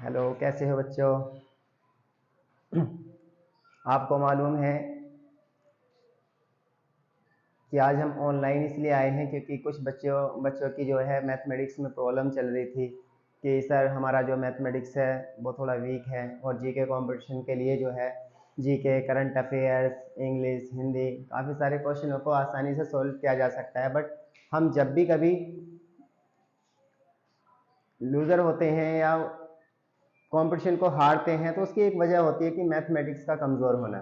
Hello, कैसे हो बच्चों। आपको मालूम है कि आज हम ऑनलाइन इसलिए आए हैं क्योंकि कुछ बच्चों की जो है मैथमेटिक्स में प्रॉब्लम चल रही थी कि सर हमारा जो मैथमेटिक्स है वो थोड़ा वीक है और जीके कंपटीशन के लिए जो है GK, current affairs, English, Hindi काफ़ी सारे क्वेश्चनों को आसानी से सॉल्व किया जा सकता है। बट हम जब भी कभी लूज़र होते हैं या कंपटीशन को हारते हैं तो उसकी एक वजह होती है कि मैथमेटिक्स का कमज़ोर होना।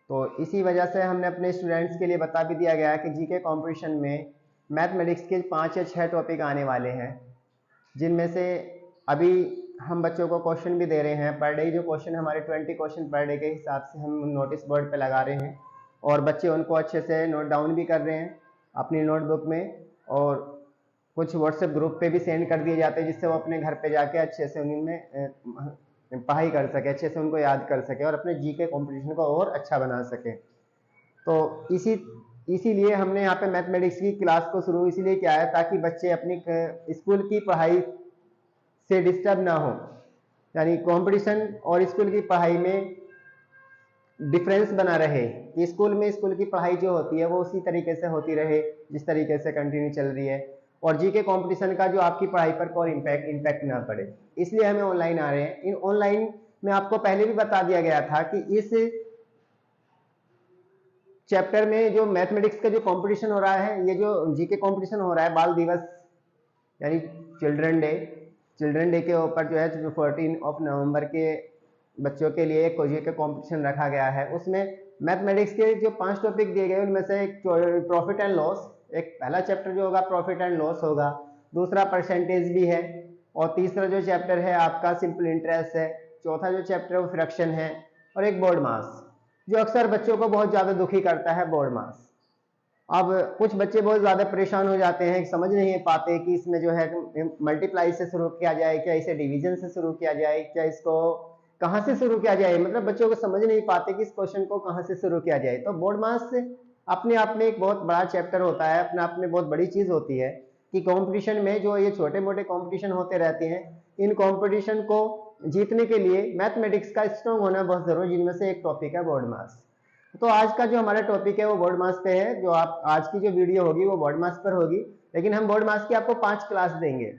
तो इसी वजह से हमने अपने स्टूडेंट्स के लिए बता भी दिया गया है कि जीके कंपटीशन में मैथमेटिक्स के 5 या 6 टॉपिक आने वाले हैं, जिनमें से अभी हम बच्चों को क्वेश्चन भी दे रहे हैं। पर डे जो क्वेश्चन हमारे 20 क्वेश्चन पर डे के हिसाब से हम नोटिस बोर्ड पे लगा रहे हैं और बच्चे उनको अच्छे से नोट डाउन भी कर रहे हैं अपनी नोटबुक में, और कुछ व्हाट्सएप ग्रुप पे भी सेंड कर दिए जाते हैं जिससे वो अपने घर पे जाके अच्छे से उनमें पढ़ाई कर सके, अच्छे से उनको याद कर सके और अपने जीके कंपटीशन को और अच्छा बना सके। तो इसीलिए हमने यहाँ पे मैथमेटिक्स की क्लास को शुरू इसीलिए किया है ताकि बच्चे अपनी स्कूल की पढ़ाई से डिस्टर्ब ना हो, यानी कंपटीशन और स्कूल की पढ़ाई में डिफरेंस बना रहे कि स्कूल की पढ़ाई जो होती है वो उसी तरीके से होती रहे जिस तरीके से कंटिन्यू चल रही है, और जीके कंपटीशन का जो आपकी पढ़ाई पर कोई इम्पैक्ट ना पड़े। इसलिए हमें ऑनलाइन आ रहे हैं। इन ऑनलाइन में आपको पहले भी बता दिया गया था कि इस चैप्टर में जो मैथमेटिक्स का जो कंपटीशन हो रहा है, ये जो जीके कंपटीशन हो रहा है बाल दिवस यानी चिल्ड्रन डे के ऊपर जो है 14 नवंबर के बच्चों के लिए एक जीके कंपटीशन रखा गया है। उसमें मैथमेटिक्स के जो 5 टॉपिक दिए गए उनमें से एक प्रॉफिट एंड लॉस, एक पहला चैप्टर जो होगा प्रॉफिट एंड लॉस होगा, दूसरा परसेंटेज भी है, और तीसरा जो चैप्टर है आपका सिंपल इंटरेस्ट है, चौथा जो चैप्टर है वो फ्रैक्शन है, और एक बोर्ड मास जो अक्सर बच्चों को बहुत ज्यादा दुखी करता है, बोर्ड मास। अब कुछ बच्चे बहुत ज्यादा परेशान हो जाते हैं, समझ नहीं पाते कि इसमें जो है मल्टीप्लाई से शुरू किया जाए, क्या इसे डिवीजन से शुरू किया जाए, क्या इसको कहां से शुरू किया जाए, मतलब बच्चों को समझ नहीं पाते कि इस क्वेश्चन को कहां से शुरू किया जाए। तो बोर्ड मास अपने आप में एक बहुत बड़ा चैप्टर होता है, अपने आप में बहुत बड़ी चीज होती है कि कंपटीशन में जो ये छोटे मोटे कंपटीशन होते रहते हैं, इन कंपटीशन को जीतने के लिए मैथमेटिक्स का स्ट्रॉन्ग होना बहुत जरूरी, जिनमें से एक टॉपिक है बोर्ड मास। तो आज का जो हमारा टॉपिक है वो बोर्ड मास पे है, जो आप आज की जो वीडियो होगी वो बोर्ड मास पर होगी, लेकिन हम बोर्ड मास की आपको 5 क्लास देंगे।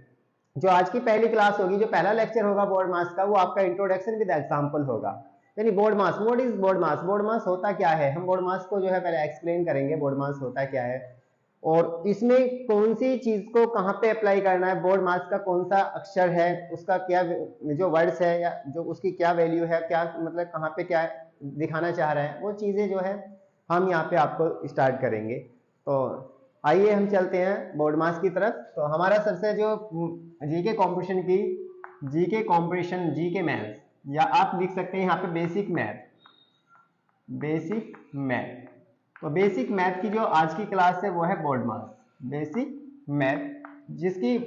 जो आज की पहली क्लास होगी, जो पहला लेक्चर होगा बोर्ड मास का, वो आपका इंट्रोडक्शन विद एग्जांपल होगा, यानी board mass, what is board mass, board mass होता क्या है, हम बोर्ड मास को जो है पहले एक्सप्लेन करेंगे बोर्ड मास होता क्या है और इसमें कौन सी चीज को कहाँ पे अप्लाई करना है, बोर्ड मास का कौन सा अक्षर है, उसका क्या जो वर्ड्स है या जो उसकी क्या वैल्यू है, क्या मतलब कहाँ पे क्या दिखाना चाह रहे हैं, वो चीजें जो है हम यहाँ पे आपको स्टार्ट करेंगे। तो आइए हम चलते हैं बोर्ड मास की तरफ। तो हमारा सबसे जो जीके कंपटीशन जीके मैथ्स, या आप लिख सकते हैं यहाँ पे बेसिक मैथ। तो बेसिक मैथ की जो आज की क्लास है वो है बोर्ड मास, बेसिक मैथ, जिसकी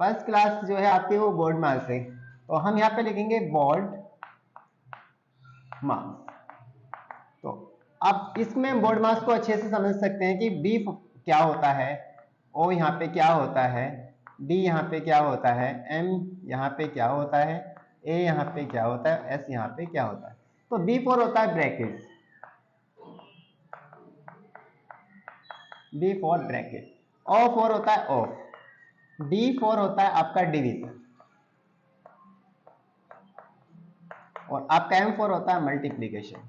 फर्स्ट क्लास जो है आपकी वो बोर्ड मास है। तो हम यहाँ पे लिखेंगे बोर्ड मास। तो अब इसमें बोर्ड मास को अच्छे से समझ सकते हैं कि बी क्या होता है, ओ यहाँ पे क्या होता है, डी यहाँ पे क्या होता है, एम यहाँ पे क्या होता है, ए यहाँ पे क्या होता है, एस यहाँ पे क्या होता है। तो बी फॉर होता है bracket, B for bracket, O for होता है ऑफ, डी फॉर होता है आपका डिवीजन, और आपका एम फॉर होता है मल्टीप्लीकेशन।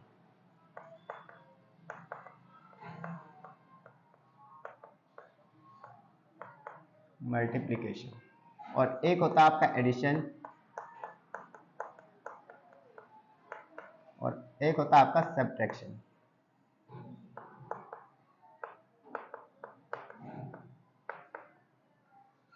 और एक होता है आपका एडिशन, और एक होता है आपका सब्ट्रैक्शन।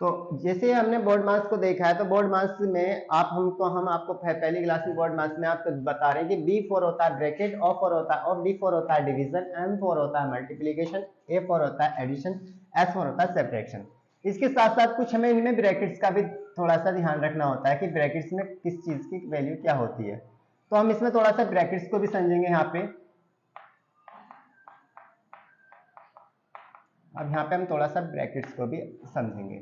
तो जैसे हमने बोर्ड मास को देखा है, तो बोर्ड मास में हम आपको पहली क्लास में बोर्ड मास में आपको बता रहे हैं कि बी फॉर होता है ब्रैकेट, ओ फॉर होता है ऑफ, डी फॉर होता है डिवीजन, एम फॉर होता है मल्टीप्लीकेशन, ए फॉर होता है एडिशन, एस फॉर होता है सब्ट्रैक्शन। इसके साथ साथ कुछ हमें इनमें ब्रैकेट्स का भी थोड़ा सा ध्यान रखना होता है कि ब्रैकेट्स में किस चीज की वैल्यू क्या होती है। तो हम इसमें थोड़ा सा ब्रैकेट्स को भी समझेंगे यहाँ पे। अब यहाँ पे हम थोड़ा सा ब्रैकेट्स को भी समझेंगे।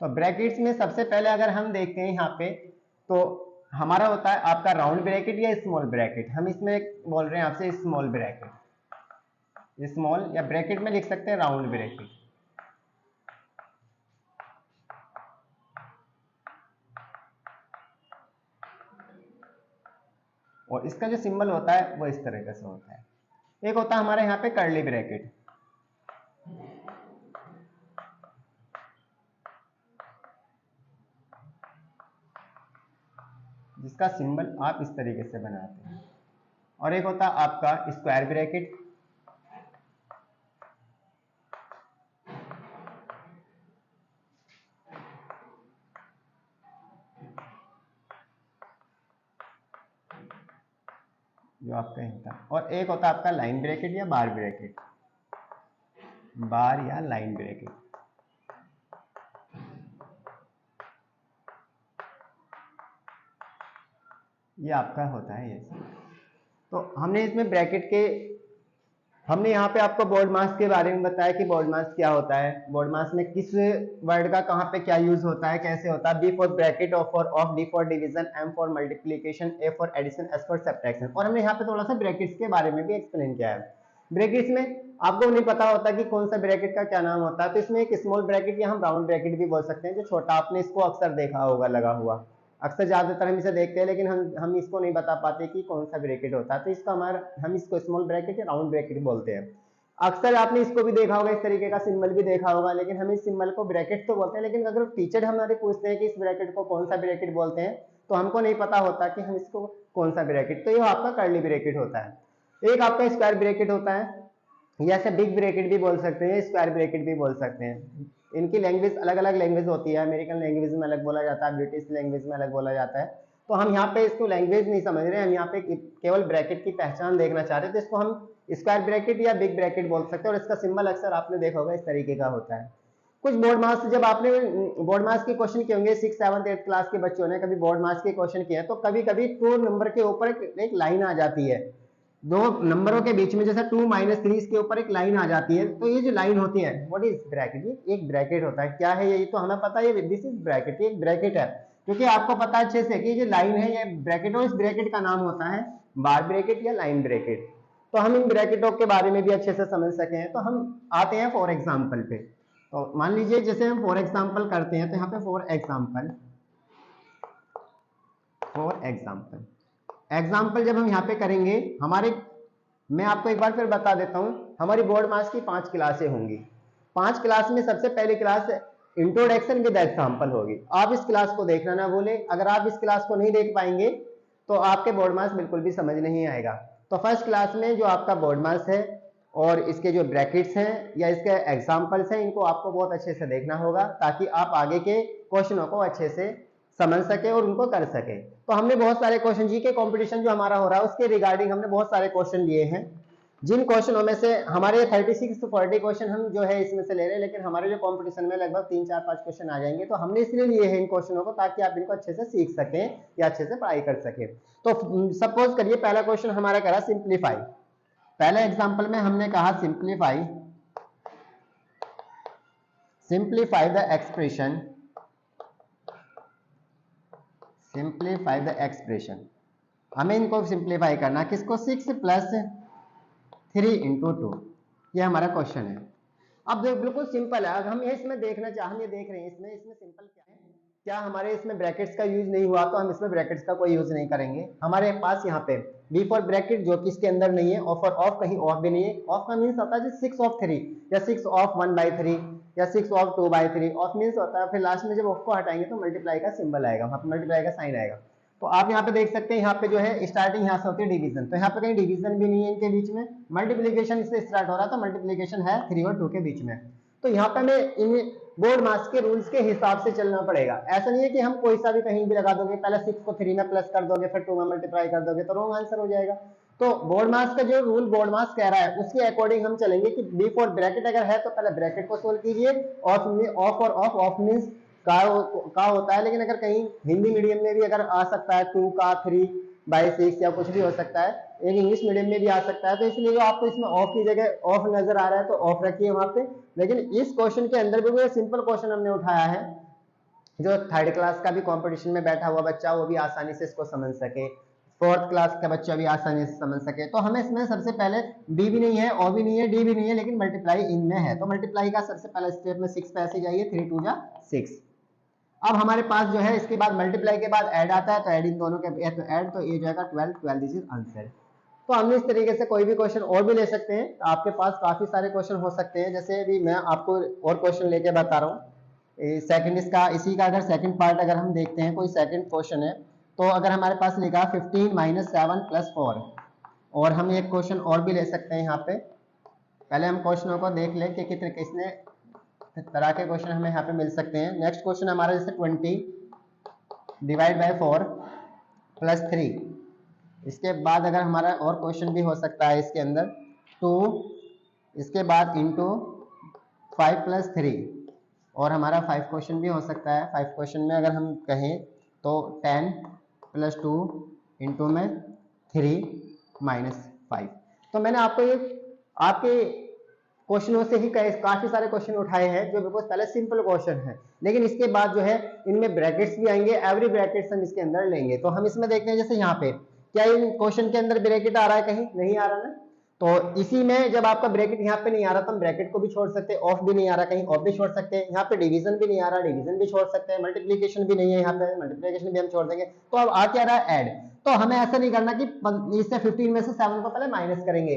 तो ब्रैकेट्स में सबसे पहले अगर हम देखते हैं यहाँ पे, तो हमारा होता है आपका राउंड ब्रैकेट या स्मॉल ब्रैकेट। हम इसमें बोल रहे हैं आपसे स्मॉल ब्रैकेट, स्मॉल या ब्रैकेट में लिख सकते हैं राउंड ब्रैकेट। और इसका जो सिंबल होता है वो इस तरीके से होता है। एक होता है हमारे यहाँ पे कर्ली ब्रैकेट, जिसका सिंबल आप इस तरीके से बनाते हैं। और एक होता है आपका स्क्वायर ब्रैकेट, जो आपका होता है। और एक होता है आपका लाइन ब्रैकेट या बार ब्रैकेट, बार या लाइन ब्रैकेट। ये आपका होता है ये। तो हमने इसमें ब्रैकेट के, हमने यहाँ पे आपको बोर्ड मास के बारे में बताया कि बोर्ड मास क्या होता है, बोर्ड मास में किस वर्ड का कहाँ पे क्या यूज होता है, कैसे होता है। B for bracket, of for of, D for division, M for multiplication, A for addition, S for subtraction. और हमने यहाँ पे थोड़ा सा ब्रैकेट्स के बारे में भी एक्सप्लेन किया है। ब्रैकेट्स में आपको नहीं पता होता कि कौन सा ब्रैकेट का क्या नाम होता है, तो इसमें एक स्मॉल ब्रैकेट या हम राउंड ब्रैकेट भी बोल सकते हैं, जो छोटा, आपने इसको अक्सर देखा होगा लगा हुआ। अक्सर ज्यादातर हम इसे देखते हैं, लेकिन हम इसको नहीं बता पाते कि कौन सा ब्रैकेट होता है। तो इसका हमारा, हम इसको स्मॉल ब्रैकेट या राउंड ब्रैकेट बोलते हैं। अक्सर आपने इसको भी देखा होगा, इस तरीके का सिंबल भी देखा होगा, लेकिन हम इस सिंबल को ब्रैकेट तो बोलते हैं। लेकिन अगर टीचर हमारे पूछते हैं कि इस ब्रैकेट को कौन सा ब्रैकेट बोलते हैं, तो हमको नहीं पता होता कि हम इसको कौन सा ब्रैकेट। तो ये आपका कर्ली ब्रैकेट होता है। एक आपका स्क्वायर ब्रैकेट होता है, या ऐसे बिग ब्रैकेट भी बोल सकते हैं, स्क्वायर ब्रैकेट भी बोल सकते हैं। इनकी लैंग्वेज अलग अलग लैंग्वेज होती है। अमेरिकन लैंग्वेज में अलग बोला जाता है, ब्रिटिश लैंग्वेज में अलग बोला जाता है। तो हम यहाँ पे इसको लैंग्वेज नहीं समझ रहे हैं, हम यहाँ पे केवल ब्रैकेट की पहचान देखना चाह रहे हैं। तो इसको हम स्क्वायर ब्रैकेट या बिग ब्रैकेट बोल सकते हैं। और इसका सिंबल अक्सर आपने देखा होगा इस तरीके का होता है। कुछ बोर्ड मार्क्स, जब आपने बोर्ड मार्क्स के क्वेश्चन किए होंगे 6, 7, 8 क्लास के बच्चों ने कभी बोर्ड मार्क्स के क्वेश्चन किए हैं, तो कभी कभी 2 नंबर के ऊपर एक लाइन आ जाती है, 2 नंबरों के बीच में, जैसे 2 - 3 के ऊपर एक लाइन आ जाती है। तो ये जो लाइन होती है, व्हाट इज ब्रैकेट, ये एक ब्रैकेट होता है। क्या है ये? तो हमें पता है, दिस इज ब्रैकेट, ये एक ब्रैकेट है। क्योंकि आपको पता है अच्छे से कि ये जो लाइन है ये ब्रैकेट, और इस ब्रैकेट का नाम होता है बार ब्रैकेट या लाइन ब्रैकेट। तो हम इन ब्रैकेटों के बारे में भी अच्छे से समझ सके, तो हम आते हैं फॉर एग्जाम्पल पे। तो मान लीजिए जैसे हम फॉर एग्जाम्पल करते हैं, तो यहाँ पे फॉर एग्जाम्पल जब हम यहाँ पे करेंगे, हमारे, मैं आपको एक बार फिर बता देता हूँ, हमारी बोर्ड मास की 5 क्लासें होंगी। 5 क्लास में सबसे पहली क्लास इंट्रोडक्शन विद एग्जाम्पल होगी। आप इस क्लास को देखना ना भूलें। अगर आप इस क्लास को नहीं देख पाएंगे तो आपके बोर्ड मास बिल्कुल भी समझ नहीं आएगा। तो फर्स्ट क्लास में जो आपका बोर्ड मास है और इसके जो ब्रैकेट्स हैं या इसके एग्जाम्पल्स हैं, इनको आपको बहुत अच्छे से देखना होगा, ताकि आप आगे के क्वेश्चनों को अच्छे से समझ सके और उनको कर सके। तो हमने बहुत सारे क्वेश्चन, जी के कंपटीशन जो हमारा हो रहा है उसके रिगार्डिंग हमने बहुत सारे क्वेश्चन लिए हैं। जिन क्वेश्चनों में से हमारे 36 से 40 क्वेश्चन हम जो है इसमें से ले रहे हैं, लेकिन हमारे जो कंपटीशन में लगभग 3, 4, 5 क्वेश्चन आ जाएंगे। तो हमने इसलिए लिए हैं इन क्वेश्चनों को, ताकि आप इनको अच्छे से सीख सकें या अच्छे से पढ़ाई कर सकें। तो सपोज करिए पहला क्वेश्चन हमारा करा सिंप्लीफाई। पहले एग्जाम्पल में हमने कहा simplify the expression, simplify the expression. हमें इनको सिंप्लीफाई करना, किसको? 6 + 3 × 2। ये हमारा क्वेश्चन है। अब बिल्कुल सिंपल है। अगर हम ये इसमें देखना चाहें, हम ये देख रहे हैं इसमें सिंपल क्या है, क्या हमारे इसमें ब्रैकेट्स का यूज नहीं हुआ, तो हम इसमें ब्रैकेट्स का कोई यूज नहीं करेंगे। हमारे पास यहाँ पे बी फॉर ब्रैकेट, जो कि इसके अंदर नहीं है, ऑफ, और ऑफ कहीं ऑफ भी नहीं है। ऑफ का मीन्स होता है 6 ऑफ 3 या 6 ऑफ 1/3 या 6 ऑफ 2/3। ऑफ मीन्स होता है, फिर लास्ट में जब ऑफ को हटाएंगे तो मल्टीप्लाई का सिंबल आएगा, वहां पर मल्टीप्लाई का साइन आएगा। तो आप यहाँ पे देख सकते हैं, यहाँ पे जो है स्टार्टिंग यहाँ से होती है डिवीजन, तो यहाँ पे कहीं डिवीजन भी नहीं है इनके बीच में। मल्टीप्लीकेशन से स्टार्ट हो रहा है, तो मल्टीप्लीकेशन है 3 और 2 के बीच में। तो यहाँ पे हमें इन बोर्ड मास के रूल्स के हिसाब से चलना पड़ेगा। ऐसा नहीं है कि हम कोई सा भी कहीं भी लगा दोगे, पहले 6 को 3 में प्लस कर दोगे, फिर 2 में मल्टीप्लाई कर दोगे, तो रॉन्ग आंसर हो जाएगा। तो बोर्ड मास का जो रूल बोर्ड मास कह रहा है उसके अकॉर्डिंग हम चलेंगे कि बी फॉर ब्रैकेट अगर है तो पहले ब्रैकेट को सोल्व कीजिए। ऑफ और ऑफ मीन्स का होता है, लेकिन अगर कहीं हिंदी मीडियम में भी अगर आ सकता है 2 का 3/6 या कुछ भी हो सकता है, एक इंग्लिश मीडियम में भी आ सकता है। तो इसलिए जो आपको इसमें ऑफ की जगह ऑफ नजर आ रहा है तो ऑफ रखिए वहां पे। लेकिन इस क्वेश्चन के अंदर भी सिंपल क्वेश्चन हमने उठाया है जो थर्ड क्लास का भी कंपटीशन में बैठा हुआ बच्चा वो भी आसानी से इसको समझ सके, फोर्थ क्लास का बच्चा भी आसानी से समझ सके। तो हमें इसमें सबसे पहले बी भी नहीं है, ओ भी नहीं है, डी भी नहीं है, लेकिन मल्टीप्लाई इनमें है। तो मल्टीप्लाई का सबसे पहला स्टेप में 6 पे ऐसे जाइए, 3 2 जा 6। अब हमारे पास जो है इसके बाद मल्टीप्लाई के बाद ऐड आता है, तो ऐड इन दोनों के तो ऐड, तो ये जाएगा 12 12 दिस इज आंसर। तो हम इस तरीके से कोई भी क्वेश्चन और भी ले सकते हैं। तो आपके पास काफी सारे क्वेश्चन हो सकते हैं, जैसे अभी मैं आपको और क्वेश्चन लेके बता रहा हूँ। सेकंड इसका इसी का अगर सेकंड पार्ट अगर हम देखते हैं, कोई सेकंड क्वेश्चन है, तो अगर हमारे पास लिखा 15 - 7 + 4, और हम एक क्वेश्चन और भी ले सकते हैं यहाँ पे। पहले हम क्वेश्चनों को देख लें कि कितने किसने तरह के क्वेश्चन हमें यहाँ पे मिल सकते हैं। नेक्स्ट क्वेश्चन हमारा जैसे 20 / 4 + 3। इसके बाद अगर हमारा और क्वेश्चन भी हो सकता है इसके अंदर 2, इसके बाद इंटू 5 + 3, और हमारा 5 क्वेश्चन भी हो सकता है। 5 क्वेश्चन में अगर हम कहें तो 10 + 2 इंटू में 3 - 5। तो मैंने आपको ये आपके क्वेश्चनों से ही काफी सारे क्वेश्चन उठाए हैं जो बिल्कुल पहले सिंपल क्वेश्चन है, लेकिन इसके बाद जो है इनमें ब्रैकेट्स भी आएंगे, एवरी ब्रैकेट्स हम इसके अंदर लेंगे। तो हम इसमें देखते हैं जैसे यहाँ पे क्या इन क्वेश्चन के अंदर ब्रैकेट आ रहा है, कहीं नहीं आ रहा ना। तो इसी में जब आपका ब्रैकेट यहाँ पे नहीं आ रहा तो हम ब्रैकेट को भी छोड़ सकते हैं, ऑफ भी नहीं आ रहा कहीं ऑफ भी छोड़ सकते हैं, यहाँ पे डिवीजन भी नहीं आ रहा डिवीजन भी छोड़ सकते हैं, मल्टीप्लीकेशन भी नहीं है यहाँ पे मल्टीप्लीकेशन भी हम छोड़ देंगे। तो अब आ क्या रहा है ऐड। तो हमें ऐसा नहीं करना कि इससे 15 में से 7 को पहले माइनस करेंगे।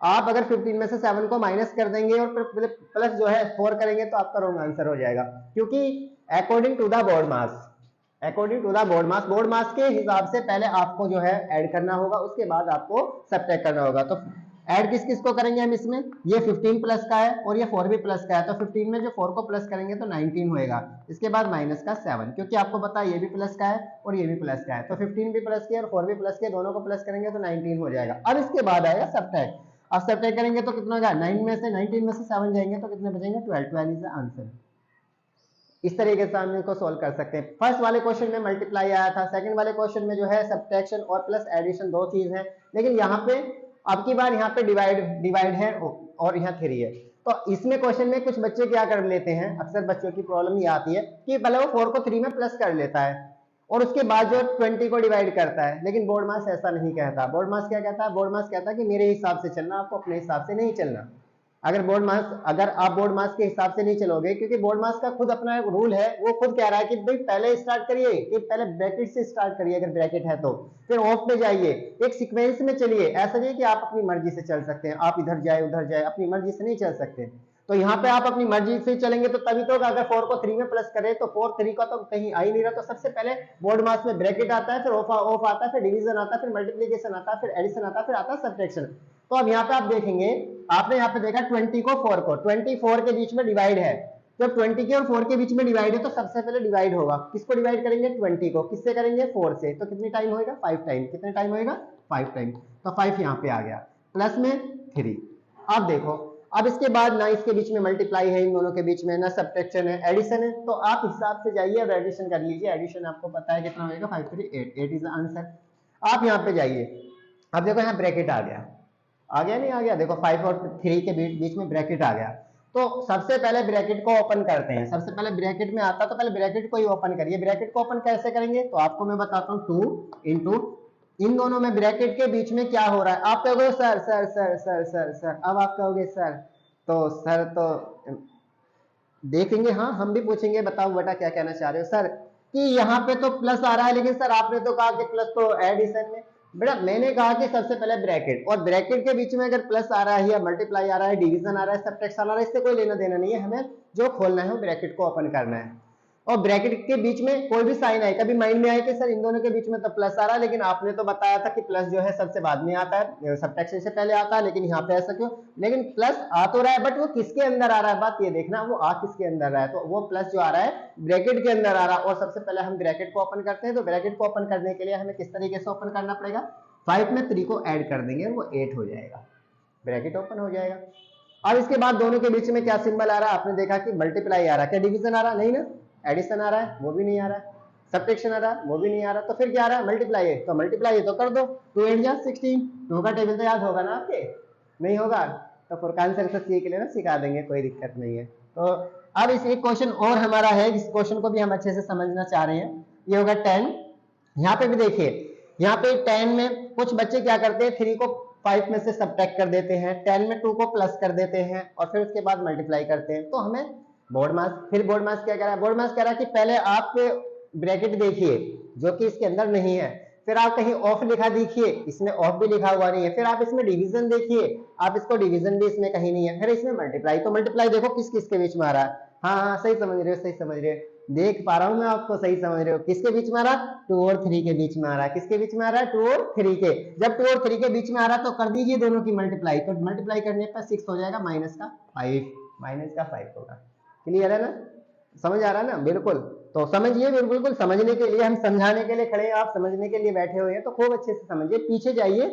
आप अगर 15 में से 7 को माइनस कर देंगे और फिर प्लस जो है 4 करेंगे तो आपका रॉन्ग आंसर हो जाएगा, क्योंकि according to the board mass, board mass के हिसाब से पहले आपको जो है ऐड करना होगा, उसके बाद आपको सब्ट्रैक्ट करना होगा। तो ऐड किस किस को करेंगे हम इसमें, ये 15 प्लस का है और ये 4 भी प्लस का है, तो 15 में जो 4 को प्लस करेंगे तो 19 होएगा, इसके बाद माइनस का 7, क्योंकि आपको पता है ये भी प्लस का है और ये भी प्लस का है, तो 15 भी प्लस के और 4 भी प्लस के, दोनों को प्लस करेंगे तो 19 हो जाएगा। अब इसके बाद आएगा सब्ट्रैक्ट। अब सब्ट्रैक्ट करेंगे तो कितना होगा, 19 में से 7 जाएंगे तो कितने बचेंगे, 12 12 इज द आंसर। इस तरीके से हम इसको सोल्व कर सकते हैं। फर्स्ट वाले क्वेश्चन में मल्टीप्लाई आया था, सेकंड वाले क्वेश्चन में जो है सब्ट्रैक्शन और प्लस एडिशन दो चीज है, लेकिन यहाँ पे अब की बार यहाँ पे डिवाइड है और यहाँ 3 है। तो इसमें क्वेश्चन में कुछ बच्चे क्या कर लेते हैं, अक्सर बच्चों की प्रॉब्लम ये आती है कि पहले वो 4 को 3 में प्लस कर लेता है और उसके बाद जो 20 को डिवाइड करता है, लेकिन बोर्ड मास ऐसा नहीं कहता। बोर्ड मास क्या कहता है, बोर्ड मास कहता है कि मेरे हिसाब से चलना, आपको अपने हिसाब से नहीं चलना। अगर आप बोर्ड मास के हिसाब से नहीं चलोगे, क्योंकि बोर्ड मास का खुद अपना एक रूल है, वो खुद कह रहा है कि भाई पहले स्टार्ट करिए, कि पहले ब्रैकेट से स्टार्ट करिए अगर ब्रैकेट है तो, फिर ऑफ पे जाइए, एक सीक्वेंस में चलिए। ऐसा नहीं कि आप अपनी मर्जी से चल सकते हैं, आप इधर जाए उधर जाए, अपनी मर्जी से नहीं चल सकते। तो यहाँ पे आप अपनी मर्जी से चलेंगे तो तभी तो, अगर 4 को 3 में प्लस करें तो 4 3 का तो कहीं आ ही नहीं रहा। तो सबसे पहले बोर्ड मास में ब्रैकेट आता है, फिर ऑफ आता है, फिर डिवीजन आता है, फिर मल्टीप्लीकेशन आता है, फिर एडिशन आता है, फिर आता है सब्ट्रैक्शन। तो अब यहाँ पे आप देखेंगे, आपने यहाँ पे देखा 20 को 4 को 24 के बीच में डिवाइड है, जब 20 के और 4 के बीच में डिवाइड है तो सबसे पहले डिवाइड होगा, किसको डिवाइड करेंगे, 20 को, किससे करेंगे, 4 से। तो कितनी टाइम होएगा, 5 टाइम। कितने टाइम होएगा, 5 टाइम। तो 5 यहाँ पे आ गया, प्लस में 3। अब देखो, अब इसके बाद ना इसके बीच में मल्टीप्लाई है, इन दोनों के बीच में ना सब्ट्रैक्शन है, एडिशन है। तो आप हिसाब से जाइए, अब एडिशन कर लीजिए। एडिशन आपको पता है कितना होएगा, 5 3 8, 8 इज द आंसर। आप यहाँ पे जाइए, अब देखो यहाँ ब्रैकेट आ गया नहीं आ गया, देखो 5 और 3 के बीच में ब्रैकेट आ गया। तो सबसे पहले ब्रैकेट को ओपन करते हैं, सबसे पहले ब्रैकेट में आता तो पहले ब्रैकेट को ही ओपन करिए। ब्रैकेट को ओपन कैसे करेंगे, तो आपको मैं बताता हूँ, 2 इंटू इन दोनों में ब्रैकेट के बीच में क्या हो रहा है। आप कहोगे sir sir sir sir sir sir, अब आप कहोगे सर तो देखेंगे, हाँ हम भी पूछेंगे, बताओ बेटा क्या कहना चाह रहे हो सर, कि यहाँ पे तो प्लस आ रहा है, लेकिन सर आपने तो कहा कि प्लस तो एडिशन में। बेटा मैंने कहा कि सबसे पहले ब्रैकेट, और ब्रैकेट के बीच में अगर प्लस आ रहा है या मल्टीप्लाई आ रहा है, डिवीजन आ रहा है, सब्ट्रैक्शन आ रहा है, इससे कोई लेना देना नहीं है। हमें जो खोलना है वो ब्रैकेट को ओपन करना है। और ब्रैकेट के बीच में कोई भी साइन आए, कभी माइंड में आए कि सर इन दोनों के बीच में तो प्लस आ रहा है, लेकिन आपने तो बताया था कि प्लस जो है सबसे बाद में आता है, सब्ट्रैक्शन से पहले आता है, लेकिन यहाँ पे ऐसा क्यों। लेकिन प्लस आ तो रहा है, बट वो किसके अंदर आ रहा है, बात ये देखना, वो आ किसके अंदर रहा है। तो वो प्लस जो आ रहा है ब्रैकेट के अंदर आ रहा है, और सबसे पहले हम ब्रैकेट को ओपन करते हैं। तो ब्रैकेट को ओपन करने के लिए हमें किस तरीके से ओपन करना पड़ेगा, 5 में 3 को ऐड कर देंगे, वो 8 हो जाएगा, ब्रैकेट ओपन हो जाएगा। अब इसके बाद दोनों के बीच में क्या सिंबल आ रहा है, आपने देखा कि मल्टीप्लाई आ रहा है, क्या डिवीजन आ रहा है, नहीं ना, एडिशन आ रहा है, वो भी नहीं आ रहा है, सब्ट्रैक्शन आ रहा है, वो भी नहीं आ रहा, तो फिर क्या आ रहा है, मल्टीप्लाई है। तो मल्टीप्लाई है तो कर दो, 2 8 जा 16, 2 का टेबल तो याद होगा ना आपके, नहीं होगा तो फुरकान सर से सीख लेना, सिखा देंगे, कोई दिक्कत नहीं है। तो अब इस एक क्वेश्चन और हमारा है, इस क्वेश्चन को भी हम अच्छे से समझना चाह रहे हैं। ये होगा 10। यहाँ पे भी देखिए, यहाँ पे 10 में कुछ बच्चे क्या करते हैं, 3 को 5 में से सब्ट्रैक्ट कर देते हैं, 10 में 2 को प्लस कर देते हैं और फिर उसके बाद मल्टीप्लाई करते हैं। तो हमें बोर्ड मास, फिर बोर्ड मास क्या कह रहा है, बोर्ड मास कह रहा है कि पहले आप ब्रैकेट देखिए जो कि इसके अंदर नहीं है, फिर आप कहीं ऑफ लिखा देखिए, इसमें ऑफ भी लिखा हुआ नहीं है, फिर आप इसमें डिवीजन देखिए, आप इसको डिवीजन भी इसमें कहीं नहीं है, फिर इसमें मल्टीप्लाई, तो मल्टीप्लाई देखो किस किस के बीच में आ रहा है। हाँ हाँ सही समझ रहे हो, सही समझ रहे हो, देख पा रहा हूं मैं आपको, सही समझ रहे हो। किसके बीच में आ रहा है, 2 और 3 के बीच में आ रहा है। किसके बीच में आ रहा है, 2 और 3 के। जब 2 और 3 के बीच में आ रहा है तो कर दीजिए दोनों की मल्टीप्लाई, तो मल्टीप्लाई करने पर 6 हो जाएगा, माइनस का 5 होगा। क्लियर है ना, समझ आ रहा है ना, बिल्कुल। तो समझिए, बिल्कुल समझने के लिए, हम समझाने के लिए खड़े हैं, आप समझने के लिए बैठे हुए हैं, तो खूब अच्छे से समझिए। पीछे जाइए,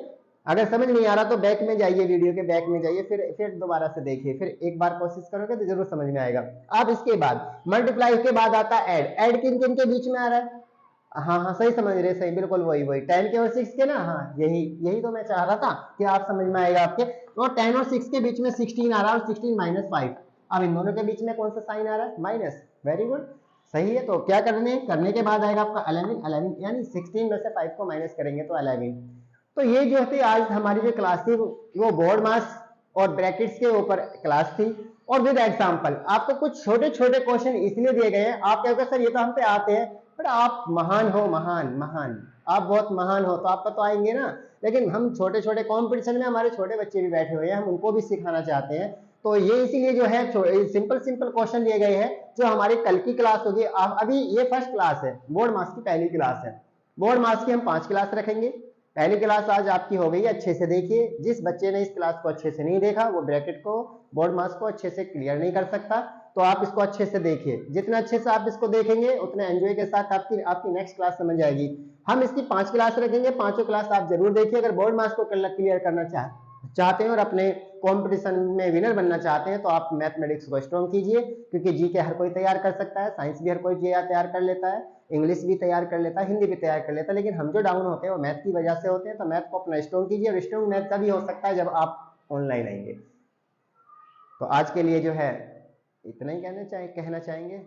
अगर समझ नहीं आ रहा तो बैक में जाइए, वीडियो के बैक में जाइए, फिर दोबारा से देखिए, फिर एक बार कोशिश करोगे तो जरूर समझ में आएगा। अब इसके बाद मल्टीप्लाई के बाद आता है ऐड। ऐड किन किन के बीच में आ रहा है, हाँ हाँ सही समझ रहे, सही, बिल्कुल वही 10 के और 6 के ना, हाँ यही तो मैं चाह रहा था कि आप समझ में आएगा आपके। तो 10 और 6 के बीच में 16 आ रहा है और 16 माइनस 5। अब इन दोनों के बीच में कौन सा साइन आ रहा है, माइनस। वेरी गुड, सही है। तो क्या करने के बाद आएगा आपका 11 यानी 16 में से 5 को माइनस करेंगे तो 11। तो ये जो थी आज हमारी जो क्लास थी वो बोर्ड मास और ब्रैकेट्स के ऊपर क्लास थी, और विद एग्जांपल। आपको कुछ छोटे छोटे क्वेश्चन इसलिए दिए गए हैं, आप कहोगे सर ये तो हम पे आते हैं, पर आप महान हो, महान, आप बहुत महान हो, तो आपको तो आएंगे ना। लेकिन हम छोटे छोटे कंपटीशन में हमारे छोटे बच्चे भी बैठे हुए हैं, हम उनको भी सिखाना चाहते हैं। तो ये इसीलिए जो है सिंपल क्वेश्चन लिए गए हैं, जो हमारी कल की क्लास होगी। अभी ये फर्स्ट क्लास है, बोर्ड मास की पहली क्लास है। बोर्ड मास की हम 5 क्लास रखेंगे। पहली क्लास आज आपकी हो गई, अच्छे से देखिए। जिस बच्चे ने इस क्लास को अच्छे से नहीं देखा वो ब्रैकेट को, बोर्ड मास को अच्छे से क्लियर नहीं कर सकता, तो आप इसको अच्छे से देखिए। जितना अच्छे से आप इसको देखेंगे उतने एंजॉय के साथ आपकी नेक्स्ट क्लास समझ आएगी। हम इसकी 5 क्लास रखेंगे, 5 क्लास आप जरूर देखिए। अगर बोर्ड मास को क्लियर करना चाहते हैं और अपने कंपटीशन में विनर बनना चाहते हैं तो आप मैथमेटिक्स को स्ट्रॉन्ग कीजिए, क्योंकि जीके हर कोई तैयार कर सकता है, साइंस भी हर कोई तैयार कर लेता है, इंग्लिश भी तैयार कर लेता है, हिंदी भी तैयार कर लेता है। लेकिन हम जो डाउन होते हैं वो मैथ की वजह से होते हैं। तो मैथ को अपना स्ट्रॉन्ग कीजिए, और स्ट्रॉन्ग मैथ तभी हो सकता है जब आप ऑनलाइन आएंगे। तो आज के लिए जो है इतना ही कहना चाहेंगे।